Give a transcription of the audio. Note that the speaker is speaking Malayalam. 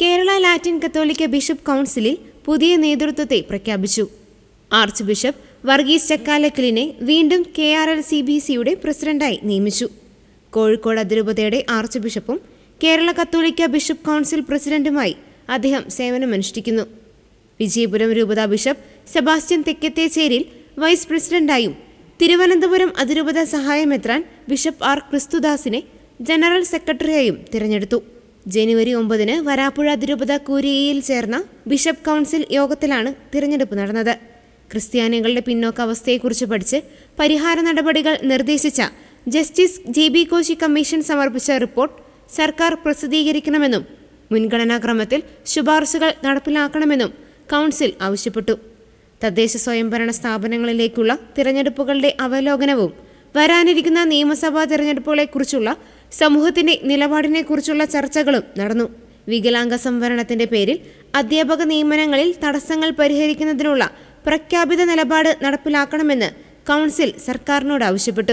കേരള ലാറ്റിൻ കത്തോലിക്ക ബിഷപ്പ് കൗൺസിലിൽ പുതിയ നേതൃത്വത്തെ പ്രഖ്യാപിച്ചു. ആർച്ച് ബിഷപ്പ് വർഗീസ് ചക്കാലക്കലിനെ വീണ്ടും KRLCBCയുടെ പ്രസിഡന്റായി നിയമിച്ചു. കോഴിക്കോട് അതിരൂപതയുടെ ആർച്ച് ബിഷപ്പും കേരള കത്തോലിക്ക ബിഷപ്പ് കൗൺസിൽ പ്രസിഡന്റുമായി അദ്ദേഹം സേവനമനുഷ്ഠിക്കുന്നു. വിജയപുരം രൂപത ബിഷപ്പ് സെബാസ്റ്റ്യൻ തെക്കത്തേച്ചേരിൽ വൈസ് പ്രസിഡന്റായും തിരുവനന്തപുരം അതിരൂപത സഹായമെത്രാൻ ബിഷപ്പ് R. ക്രിസ്തുദാസിനെ ജനറൽ സെക്രട്ടറിയായും തിരഞ്ഞെടുത്തു. ജനുവരി 9 വരാപ്പുഴ അതിരൂപത കൂരിയയിൽ ചേർന്ന ബിഷപ്പ് കൗൺസിൽ യോഗത്തിലാണ് തിരഞ്ഞെടുപ്പ് നടന്നത്. ക്രിസ്ത്യാനികളുടെ പിന്നോക്കാവസ്ഥയെക്കുറിച്ച് പഠിച്ച് പരിഹാര നടപടികൾ നിർദ്ദേശിച്ച ജസ്റ്റിസ് JB കോശി കമ്മീഷൻ സമർപ്പിച്ച റിപ്പോർട്ട് സർക്കാർ പ്രസിദ്ധീകരിക്കണമെന്നും മുൻഗണനാക്രമത്തിൽ ശുപാർശകൾ നടപ്പിലാക്കണമെന്നും കൗൺസിൽ ആവശ്യപ്പെട്ടു. തദ്ദേശ സ്വയംഭരണ സ്ഥാപനങ്ങളിലേക്കുള്ള തിരഞ്ഞെടുപ്പുകളുടെ അവലോകനവും വരാനിരിക്കുന്ന നിയമസഭാ തിരഞ്ഞെടുപ്പുകളെക്കുറിച്ചുള്ള സമൂഹത്തിന്റെ നിലപാടിനെക്കുറിച്ചുള്ള ചർച്ചകളും നടന്നു. വികലാംഗ സംവരണത്തിന്റെ പേരിൽ അധ്യാപക നിയമനങ്ങളിൽ തടസ്സങ്ങൾ പരിഹരിക്കുന്നതിനുള്ള പ്രഖ്യാപിത നിലപാട് നടപ്പിലാക്കണമെന്ന് കൗൺസിൽ സർക്കാരിനോട് ആവശ്യപ്പെട്ടു.